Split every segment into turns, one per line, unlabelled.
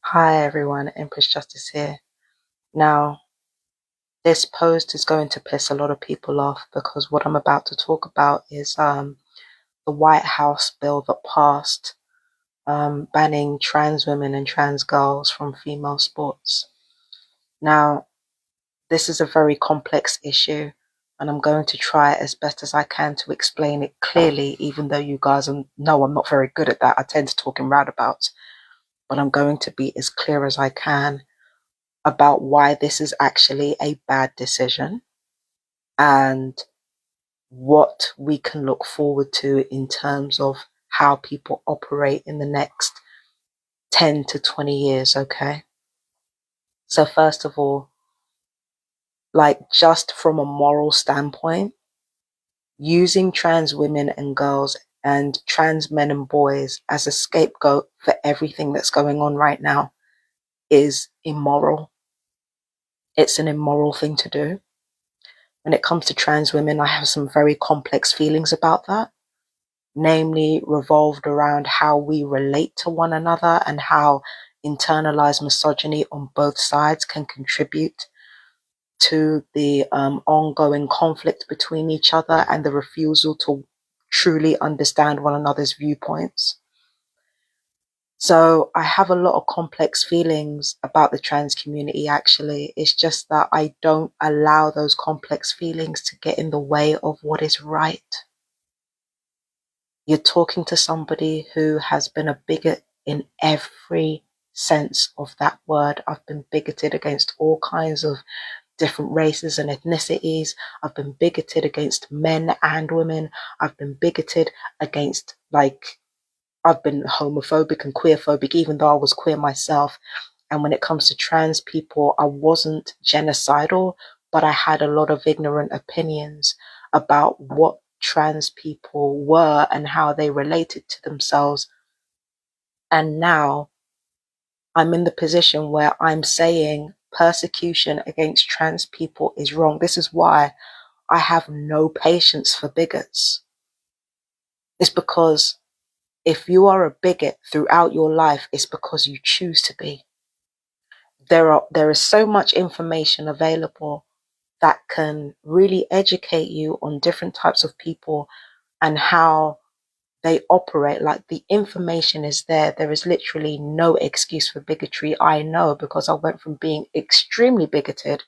Hi everyone, Empress Justice here. Now, this post is going to piss a lot of people off because what I'm about to talk about is the White House bill that passed banning trans women and trans girls from female sports. Now, this is a very complex issue, and I'm going to try as best as I can to explain it clearly, even though you guys know I'm not very good at that. I tend to talk in roundabouts, but I'm going to be as clear as I can about why this is actually a bad decision and what we can look forward to in terms of how people operate in the next 10 to 20 years, okay? So first of all, like just from a moral standpoint, using trans women and girls and trans men and boys as a scapegoat for everything that's going on right now is immoral. It's an immoral thing to do. When it comes to trans women, I have some very complex feelings about that, namely revolved around how we relate to one another and how internalized misogyny on both sides can contribute to the ongoing conflict between each other and the refusal to truly understand one another's viewpoints. So I have a lot of complex feelings about the trans community, actually. It's just that I don't allow those complex feelings to get in the way of what is right. You're talking to somebody who has been a bigot in every sense of that word. I've been bigoted against all kinds of different races and ethnicities. I've been bigoted against men and women. I've been bigoted against, I've been homophobic and queerphobic, even though I was queer myself. And when it comes to trans people, I wasn't genocidal, but I had a lot of ignorant opinions about what trans people were and how they related to themselves. And now I'm in the position where I'm saying persecution against trans people is wrong. This is why I have no patience for bigots. It's because if you are a bigot throughout your life, it's because you choose to be. There is so much information available that can really educate you on different types of people and how they operate. Like, the information is there. There is literally no excuse for bigotry. I know, because I went from being extremely bigoted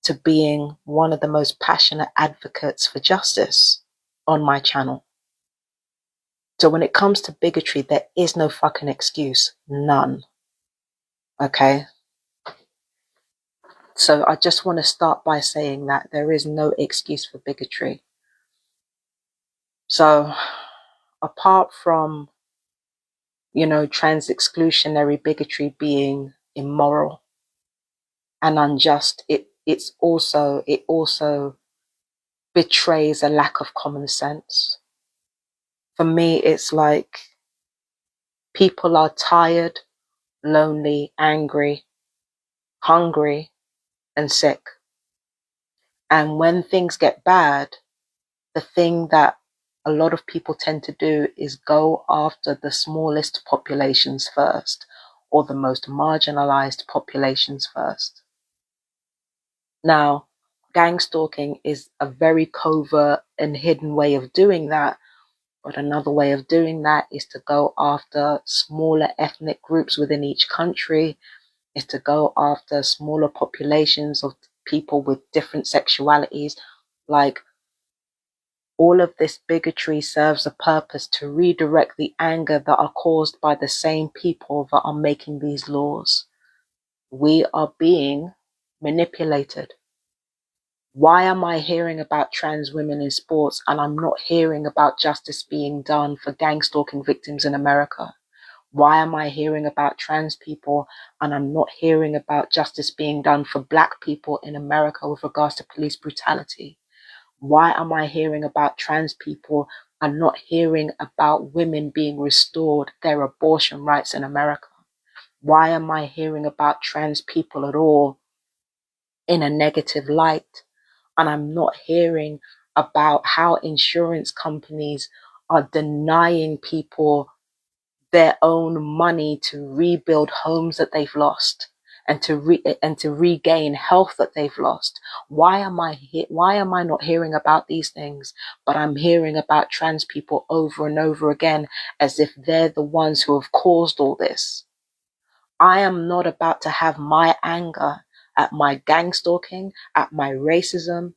to being one of the most passionate advocates for justice on my channel. So when it comes to bigotry, there is no fucking excuse. None. Okay? So I just want to start by saying that there is no excuse for bigotry. So apart from, trans-exclusionary bigotry being immoral and unjust, it also betrays a lack of common sense. For me, it's like people are tired, lonely, angry, hungry, and sick. And when things get bad, the thing that a lot of people tend to do is go after the smallest populations first, or the most marginalized populations first. Now, gangstalking is a very covert and hidden way of doing that, but another way of doing that is to go after smaller ethnic groups within each country, is to go after smaller populations of people with different sexualities. Like, all of this bigotry serves a purpose to redirect the anger that are caused by the same people that are making these laws. We are being manipulated. Why am I hearing about trans women in sports and I'm not hearing about justice being done for gang stalking victims in America? Why am I hearing about trans people and I'm not hearing about justice being done for Black people in America with regards to police brutality? Why am I hearing about trans people and not hearing about women being restored their abortion rights in America? Why am I hearing about trans people at all in a negative light? And I'm not hearing about how insurance companies are denying people their own money to rebuild homes that they've lost and to regain health that they've lost. Why am I not hearing about these things, but I'm hearing about trans people over and over again as if they're the ones who have caused all this? I am not about to have my anger at my gang stalking, at my racism,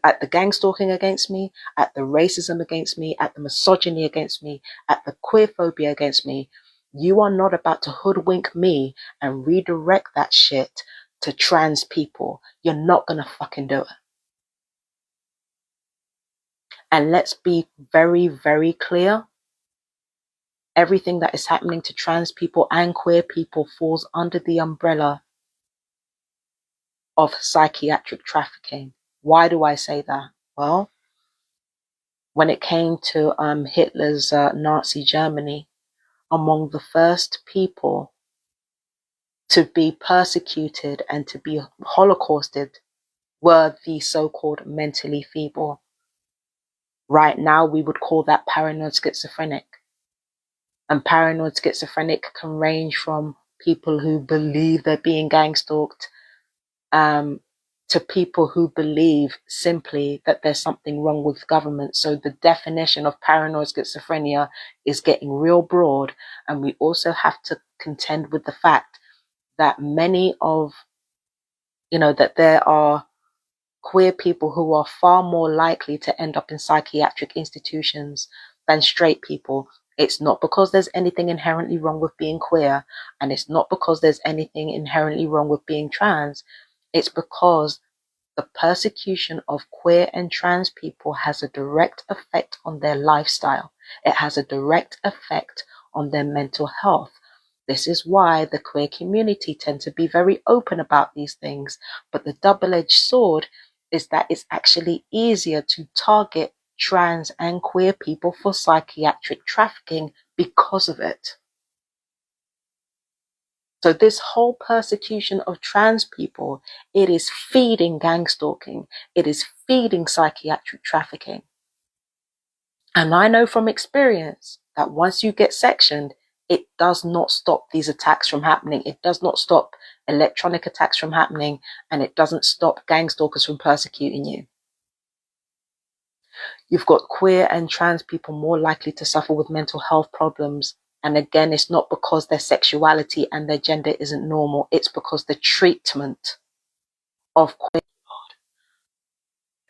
at the gang stalking against me, at the racism against me, at the misogyny against me, at the queer phobia against me. You are not about to hoodwink me and redirect that shit to trans people. You're not gonna fucking do it. And let's be very, very clear. Everything that is happening to trans people and queer people falls under the umbrella of psychiatric trafficking. Why do I say that? Well, when it came to Hitler's Nazi Germany, among the first people to be persecuted and to be holocausted were the so-called mentally feeble. Right now, we would call that paranoid schizophrenic. And paranoid schizophrenic can range from people who believe they're being gang stalked to people who believe simply that there's something wrong with government. So the definition of paranoid schizophrenia is getting real broad. And we also have to contend with the fact that that there are queer people who are far more likely to end up in psychiatric institutions than straight people. It's not because there's anything inherently wrong with being queer, and it's not because there's anything inherently wrong with being trans. It's because the persecution of queer and trans people has a direct effect on their lifestyle. It has a direct effect on their mental health. This is why the queer community tend to be very open about these things. But the double-edged sword is that it's actually easier to target trans and queer people for psychiatric trafficking because of it. So this whole persecution of trans people, it is feeding gang stalking. It is feeding psychiatric trafficking. And I know from experience that once you get sectioned, it does not stop these attacks from happening. It does not stop electronic attacks from happening, and it doesn't stop gang stalkers from persecuting you. You've got queer and trans people more likely to suffer with mental health problems. And again, it's not because their sexuality and their gender isn't normal. It's because the treatment of queer.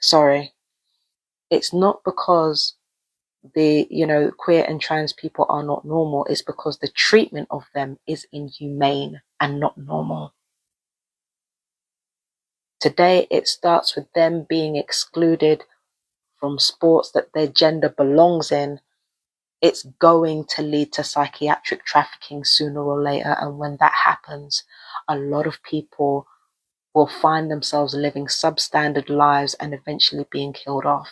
Sorry. It's not because queer and trans people are not normal. It's because the treatment of them is inhumane and not normal. Today, it starts with them being excluded from sports that their gender belongs in. It's going to lead to psychiatric trafficking sooner or later. And when that happens, a lot of people will find themselves living substandard lives and eventually being killed off.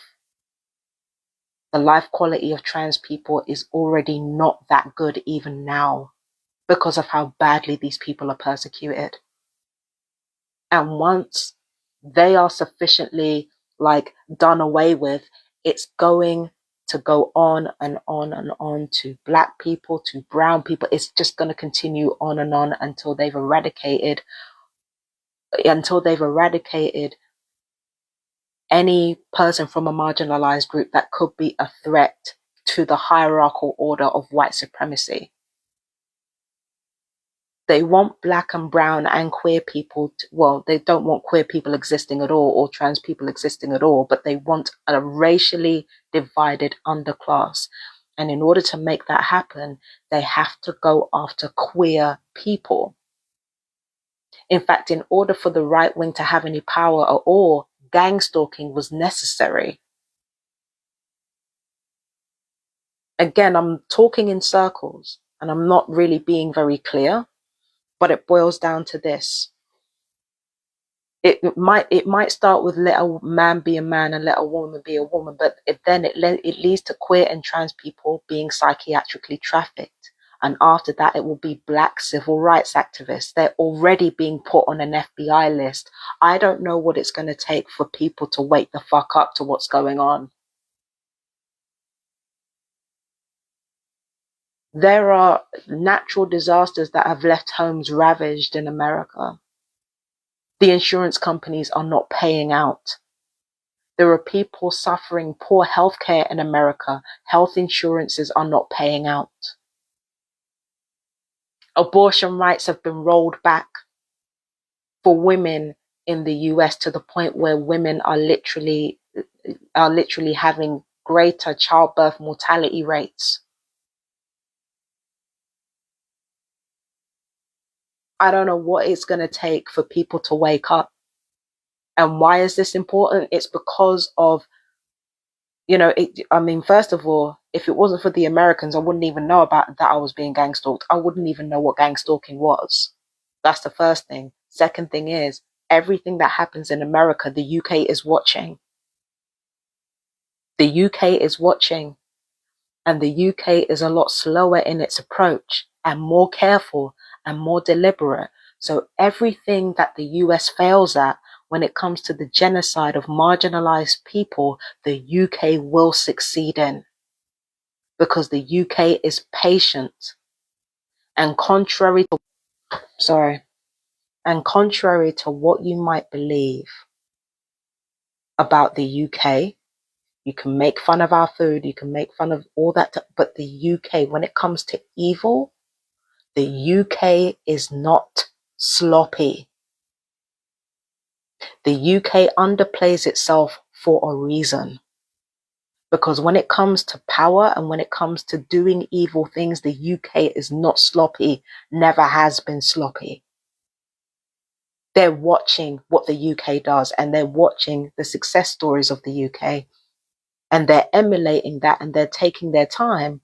The life quality of trans people is already not that good even now because of how badly these people are persecuted. And once they are sufficiently done away with, it's going to go on and on and on to black people, to brown people. It's just going to continue on and on until they've eradicated any person from a marginalized group that could be a threat to the hierarchical order of white supremacy. They want black and brown and queer people they don't want queer people existing at all or trans people existing at all, but they want a racially divided underclass. And in order to make that happen, they have to go after queer people. In fact, in order for the right wing to have any power at all, gang stalking was necessary. Again, I'm talking in circles and I'm not really being very clear, but it boils down to this. It might start with let a man be a man and let a woman be a woman, but it leads to queer and trans people being psychiatrically trafficked. And after that, it will be black civil rights activists. They're already being put on an FBI list. I don't know what it's going to take for people to wake the fuck up to what's going on. There are natural disasters that have left homes ravaged in America. The insurance companies are not paying out. There are people suffering poor healthcare in America. Health insurances are not paying out. Abortion rights have been rolled back for women in the US to the point where women are literally having greater childbirth mortality rates. I don't know what it's going to take for people to wake up. And why is this important? It's because of, first of all, if it wasn't for the Americans, I wouldn't even know about that I was being gang stalked. I wouldn't even know what gang stalking was. That's the first thing. Second thing is, everything that happens in America, the UK is watching. The UK is watching. And the UK is a lot slower in its approach and more careful and more deliberate. So everything that the US fails at when it comes to the genocide of marginalized people, the UK will succeed in, because the UK is patient. And contrary to what you might believe about the UK, you can make fun of our food, you can make fun of all that, but the UK, when it comes to evil, the UK is not sloppy. The UK underplays itself for a reason. Because when it comes to power and when it comes to doing evil things, the UK is not sloppy, never has been sloppy. They're watching what the UK does, and they're watching the success stories of the UK, and they're emulating that, and they're taking their time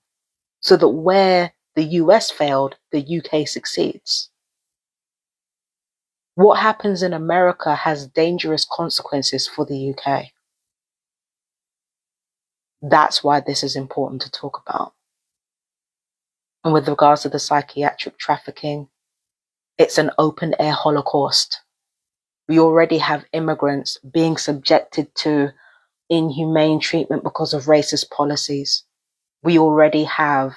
so that where the US failed, the UK succeeds. What happens in America has dangerous consequences for the UK. That's why this is important to talk about. And with regards to the psychiatric trafficking, it's an open air Holocaust. We already have immigrants being subjected to inhumane treatment because of racist policies. We already have,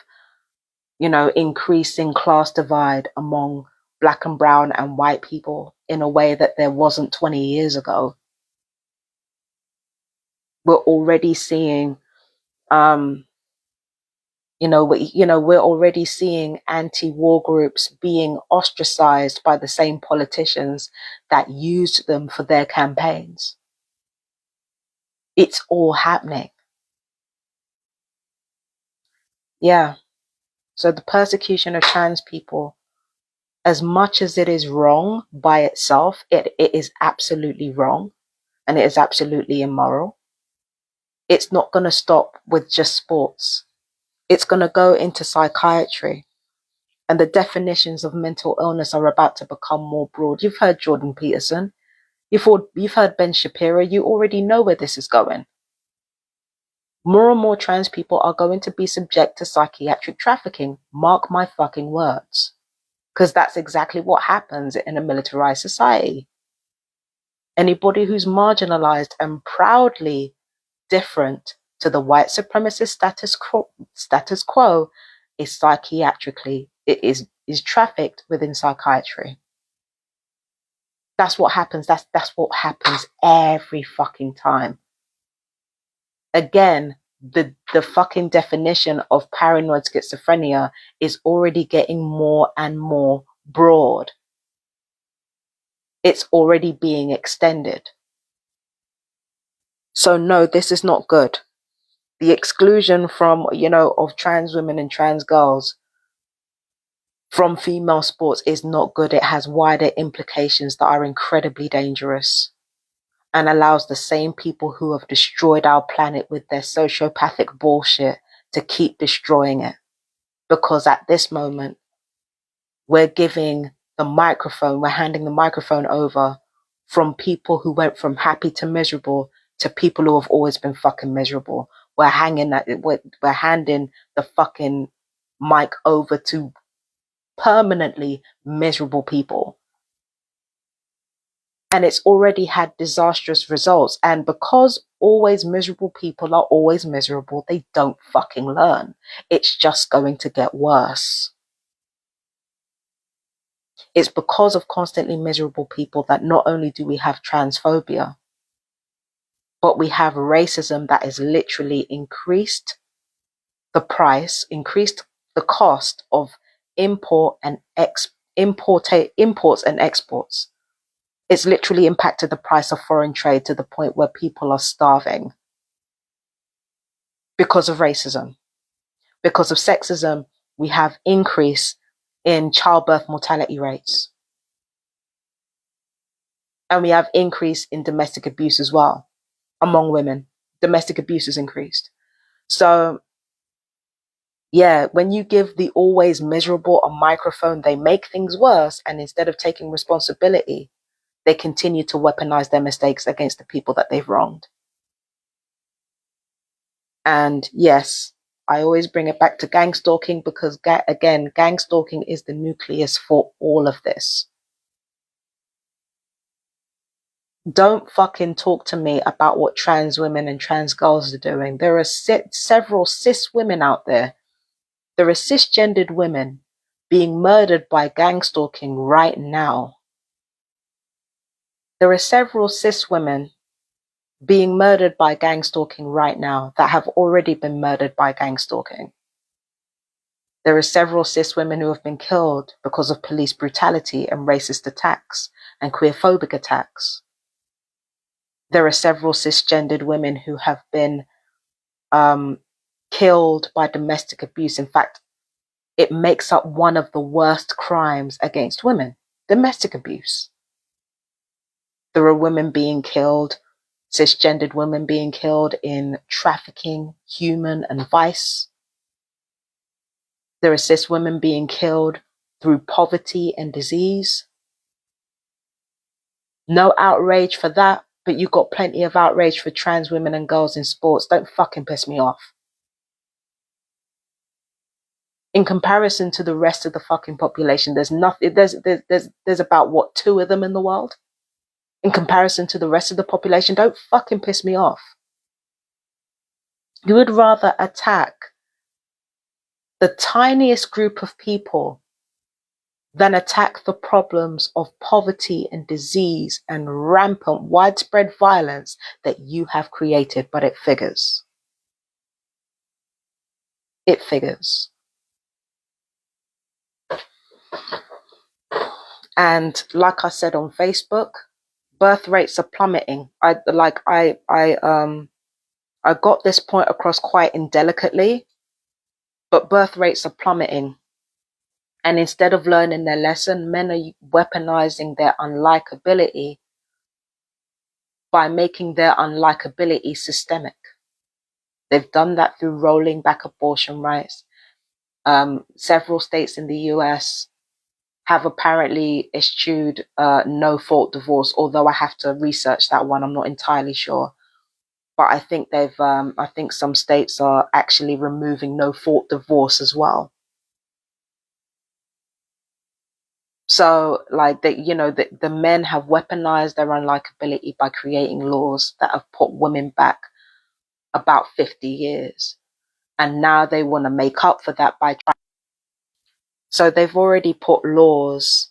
increasing class divide among black and brown and white people in a way that there wasn't 20 years ago. We're already seeing, we're already seeing anti-war groups being ostracized by the same politicians that used them for their campaigns. It's all happening. Yeah. So the persecution of trans people, as much as it is wrong by itself, it is absolutely wrong, and it is absolutely immoral. It's not going to stop with just sports. It's going to go into psychiatry. And the definitions of mental illness are about to become more broad. You've heard Jordan Peterson. You've heard Ben Shapiro. You already know where this is going. More and more trans people are going to be subject to psychiatric trafficking. Mark my fucking words. Because that's exactly what happens in a militarized society. Anybody who's marginalized and proudly different to the white supremacist status quo is psychiatrically, it is trafficked within psychiatry. That's what happens. That's what happens every fucking time. Again, the fucking definition of paranoid schizophrenia is already getting more and more broad. It's already being extended. So no, this is not good. The exclusion from, of trans women and trans girls from female sports is not good. It has wider implications that are incredibly dangerous, and allows the same people who have destroyed our planet with their sociopathic bullshit to keep destroying it. Because at this moment, we're handing the microphone over from people who went from happy to miserable to people who have always been fucking miserable. We're handing the fucking mic over to permanently miserable people. And it's already had disastrous results. And because always miserable people are always miserable, they don't fucking learn. It's just going to get worse. It's because of constantly miserable people that not only do we have transphobia, but we have racism that has literally increased the price, increased the cost of imports and exports. It's literally impacted the price of foreign trade to the point where people are starving because of racism. Because of sexism, we have increase in childbirth mortality rates. And we have increase in domestic abuse as well among women. Domestic abuse has increased. So yeah, when you give the always miserable a microphone, they make things worse. And instead of taking responsibility, they continue to weaponize their mistakes against the people that they've wronged. And yes, I always bring it back to gangstalking because, again, gangstalking is the nucleus for all of this. Don't fucking talk to me about what trans women and trans girls are doing. There are several cis women out there. There are cisgendered women being murdered by gangstalking right now. There are several cis women being murdered by gangstalking right now that have already been murdered by gangstalking. There are several cis women who have been killed because of police brutality and racist attacks and queerphobic attacks. There are several cisgendered women who have been killed by domestic abuse. In fact, it makes up one of the worst crimes against women, domestic abuse. There are women being killed, cisgendered women being killed in trafficking, human and vice. There are cis women being killed through poverty and disease. No outrage for that, but you've got plenty of outrage for trans women and girls in sports. Don't fucking piss me off. In comparison to the rest of the fucking population, there's nothing. There's about what, 2 of them in the world. In comparison to the rest of the population, don't fucking piss me off. You would rather attack the tiniest group of people than attack the problems of poverty and disease and rampant widespread violence that you have created, but it figures. It figures. And like I said on Facebook, birth rates are plummeting. I got this point across quite indelicately, but birth rates are plummeting. And instead of learning their lesson, men are weaponizing their unlikability by making their unlikability systemic. They've done that through rolling back abortion rights. Several states in the US have apparently eschewed no-fault divorce, although I have to research that one. I'm not entirely sure. But I think I think some states are actually removing no-fault divorce as well. So, like, the men have weaponized their unlikability by creating laws that have put women back about 50 years. And now they want to make up for that by trying. So they've already put laws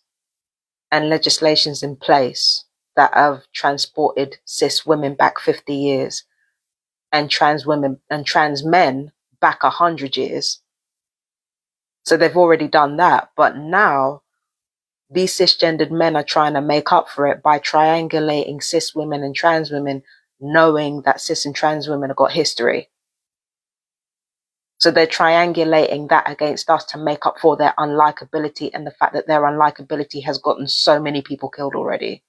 and legislations in place that have transported cis women back 50 years and trans women and trans men back 100 years. So they've already done that. But now these cisgendered men are trying to make up for it by triangulating cis women and trans women, knowing that cis and trans women have got history. So they're triangulating that against us to make up for their unlikability and the fact that their unlikability has gotten so many people killed already.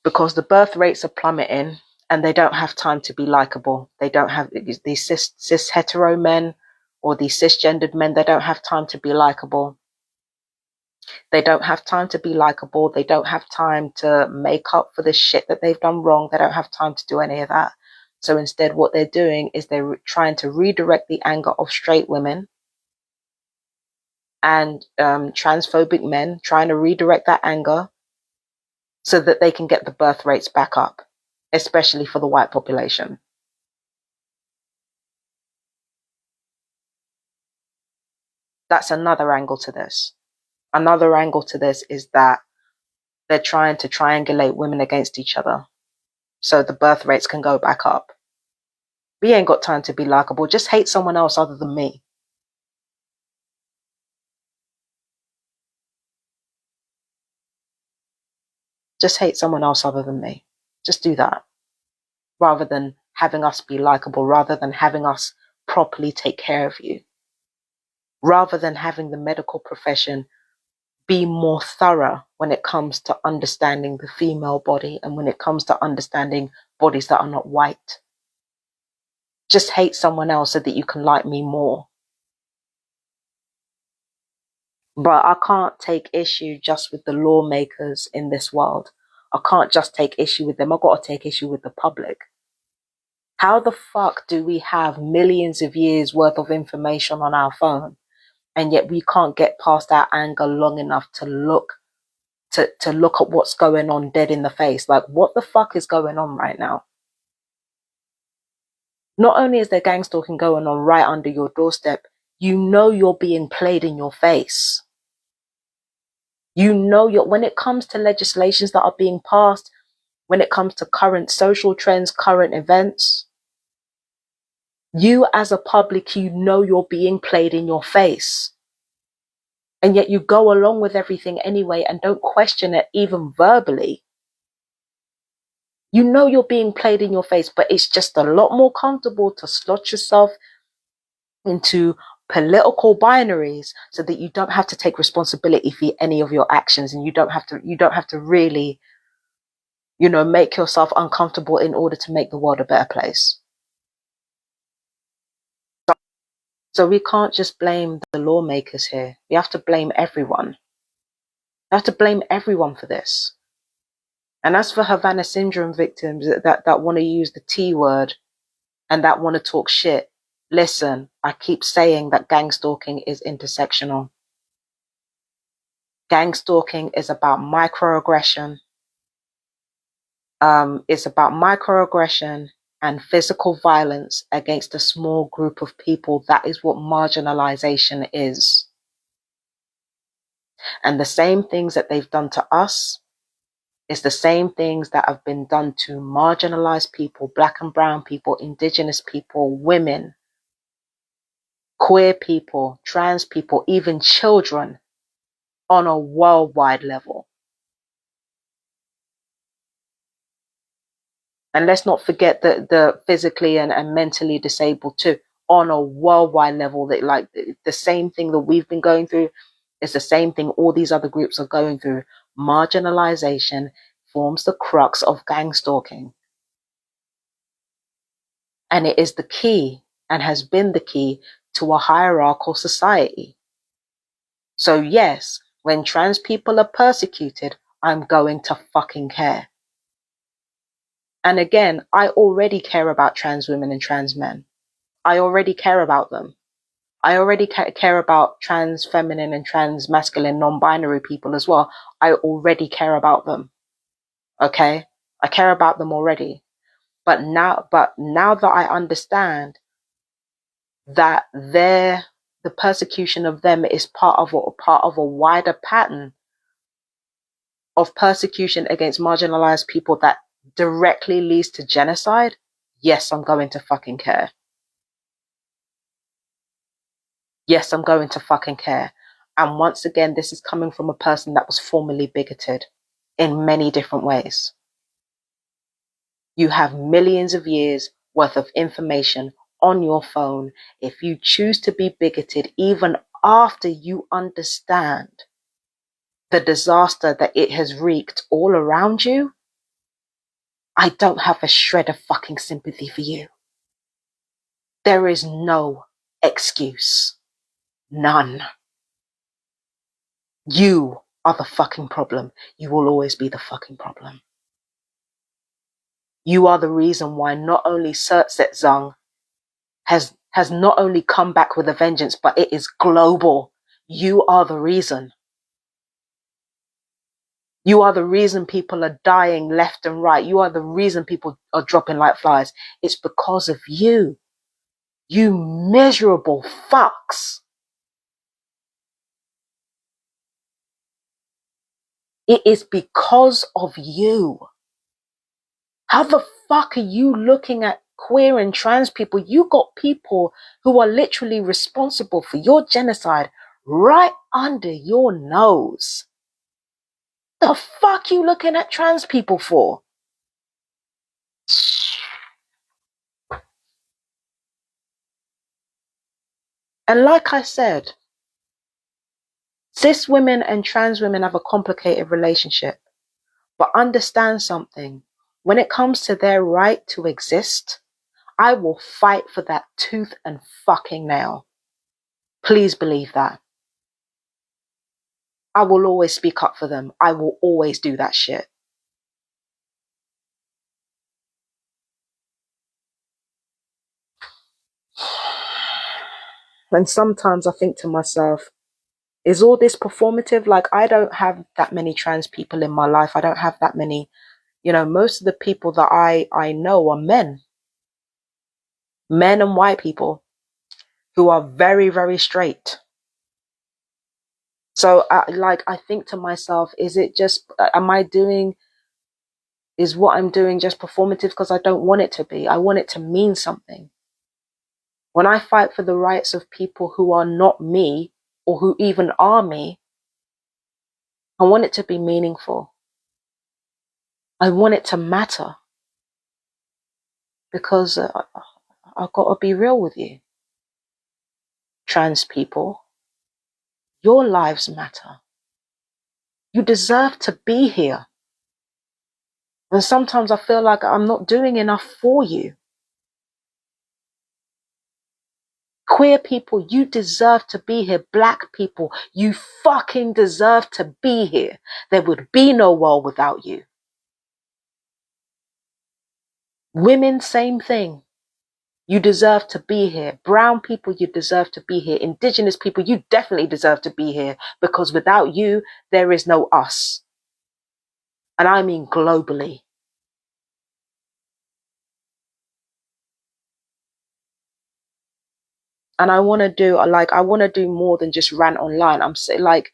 Because the birth rates are plummeting and they don't have time to be likable. They don't have these cis hetero men or these cisgendered men. They don't have time to be likable. They don't have time to be likable. They don't have time to make up for the shit that they've done wrong. They don't have time to do any of that. So instead, what they're doing is they're trying to redirect the anger of straight women and transphobic men trying to redirect that anger so that they can get the birth rates back up, especially for the white population. That's another angle to this. Another angle to this is that they're trying to triangulate women against each other so the birth rates can go back up. We ain't got time to be likable. Just hate someone else other than me. Just hate someone else other than me. Just do that. Rather than having us be likable, rather than having us properly take care of you, rather than having the medical profession be more thorough when it comes to understanding the female body and when it comes to understanding bodies that are not white. Just hate someone else so that you can like me more. But I can't take issue just with the lawmakers in this world. I can't just take issue with them. I've got to take issue with the public. How the fuck do we have millions of years worth of information on our phone and yet we can't get past our anger long enough to look at what's going on dead in the face? Like, what the fuck is going on right now? Not only is there gangstalking going on right under your doorstep, you know you're being played in your face. You know when it comes to legislations that are being passed, when it comes to current social trends, current events, you as a public, you know you're being played in your face. And yet you go along with everything anyway and don't question it even verbally. You know you're being played in your face, but it's just a lot more comfortable to slot yourself into political binaries so that you don't have to take responsibility for any of your actions, and you don't have to really, make yourself uncomfortable in order to make the world a better place. So we can't just blame the lawmakers here. We have to blame everyone. We have to blame everyone for this. And as for Havana syndrome victims that want to use the T word and that want to talk shit, listen, I keep saying that gangstalking is intersectional. Gangstalking is about microaggression. It's about microaggression and physical violence against a small group of people. That is what marginalization is. And the same things that they've done to us is the same things that have been done to marginalized people, black and brown people, indigenous people, women, queer people, trans people, even children on a worldwide level. And let's not forget the physically and mentally disabled too, on a worldwide level. That, like, the same thing that we've been going through is the same thing all these other groups are going through. Marginalization forms the crux of gangstalking. And it is the key and has been the key to a hierarchical society. So yes, when trans people are persecuted, I'm going to fucking care. And again, I already care about trans women and trans men. I already care about them. I already care about trans feminine and trans masculine non-binary people as well. I already care about them. Okay? I care about them already. But now that I understand that the persecution of them is part of a wider pattern of persecution against marginalized people that directly leads to genocide, yes, I'm going to fucking care. Yes, I'm going to fucking care. And once again, this is coming from a person that was formerly bigoted in many different ways. You have millions of years worth of information on your phone. If you choose to be bigoted, even after you understand the disaster that it has wreaked all around you, I don't have a shred of fucking sympathy for you. There is no excuse. None. You are the fucking problem. You will always be the fucking problem. You are the reason why not only Zersetzung has not only come back with a vengeance, but it is global. You are the reason. You are the reason people are dying left and right. You are the reason people are dropping like flies. It's because of you. You miserable fucks. It is because of you. How the fuck are you looking at queer and trans people? You got people who are literally responsible for your genocide right under your nose. The fuck you looking at trans people for? And like I said, cis women and trans women have a complicated relationship. But understand something. When it comes to their right to exist, I will fight for that tooth and fucking nail. Please believe that. I will always speak up for them. I will always do that shit. And sometimes I think to myself, is all this performative? Like, I don't have that many trans people in my life. I don't have that many, most of the people that I know are men and white people who are very, very straight. So I think to myself, is it just, is what I'm doing just performative because I don't want it to be? I want it to mean something. When I fight for the rights of people who are not me or who even are me, I want it to be meaningful. I want it to matter because I've got to be real with you. Trans people, your lives matter. You deserve to be here. And sometimes I feel like I'm not doing enough for you. Queer people, you deserve to be here. Black people, you fucking deserve to be here. There would be no world without you. Women, same thing. You deserve to be here. Brown people, you deserve to be here. Indigenous people, you definitely deserve to be here because without you, there is no us. And I mean globally. And I want to do more than just rant online. I'm saying, like,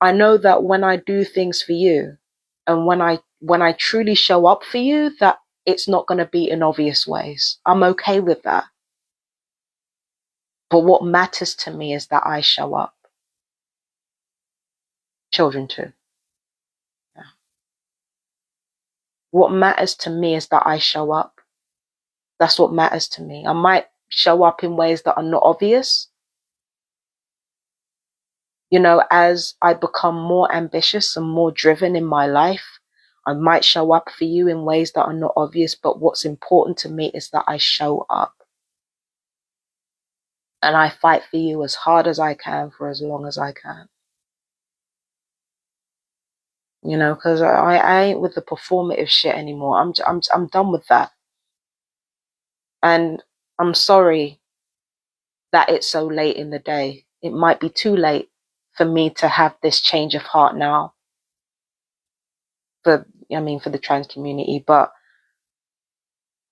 I know that when I do things for you and when I truly show up for you, that it's not going to be in obvious ways. I'm okay with that. But what matters to me is that I show up. Children too. Yeah. What matters to me is that I show up. That's what matters to me. I might show up in ways that are not obvious. As I become more ambitious and more driven in my life, I might show up for you in ways that are not obvious, but what's important to me is that I show up. And I fight for you as hard as I can for as long as I can. Because I ain't with the performative shit anymore. I'm done with that. And I'm sorry that it's so late in the day. It might be too late for me to have this change of heart now for the trans community, but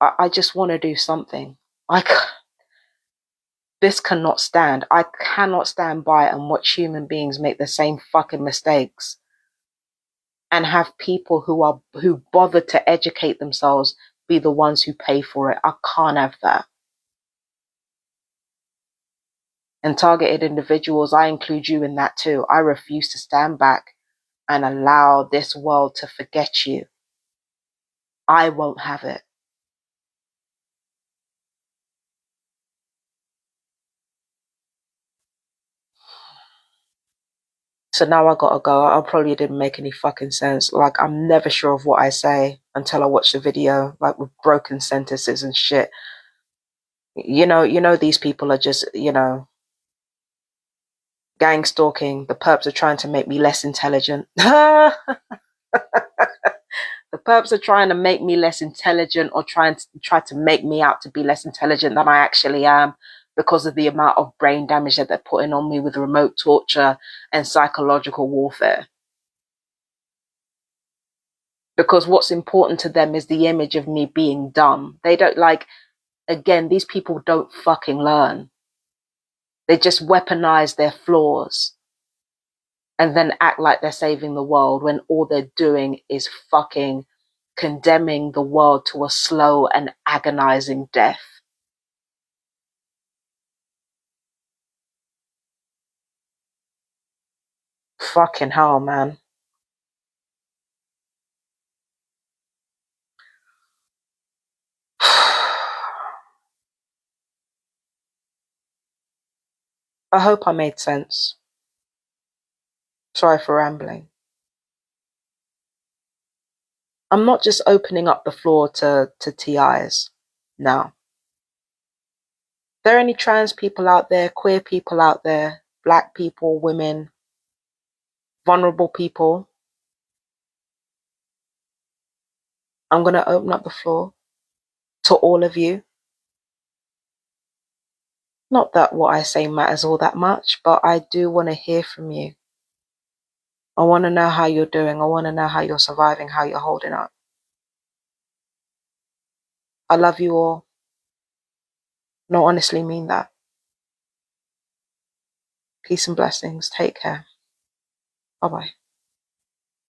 I just want to do something. This cannot stand. I cannot stand by and watch human beings make the same fucking mistakes and have people who bother to educate themselves be the ones who pay for it. I can't have that. And targeted individuals, I include you in that too. I refuse to stand back and allow this world to forget you. I won't have it. So now I gotta go. I probably didn't make any fucking sense. Like, I'm never sure of what I say until I watch the video, like with broken sentences and shit. These people are just, gangstalking. The perps are trying to make me less intelligent. The perps are trying to make me less intelligent or try to make me out to be less intelligent than I actually am. because of the amount of brain damage that they're putting on me with remote torture and psychological warfare. Because what's important to them is the image of me being dumb. They don't again, these people don't fucking learn. They just weaponize their flaws and then act like they're saving the world when all they're doing is fucking condemning the world to a slow and agonizing death. Fucking hell, man. I hope I made sense. Sorry for rambling. I'm not just opening up the floor to TIs. No. There are any trans people out there, queer people out there, black people, women, vulnerable people, I'm going to open up the floor to all of you. Not that what I say matters all that much, but I do want to hear from you. I want to know how you're doing. I want to know how you're surviving, how you're holding up. I love you all. No, honestly mean that. Peace and blessings. Take care. Bye-bye.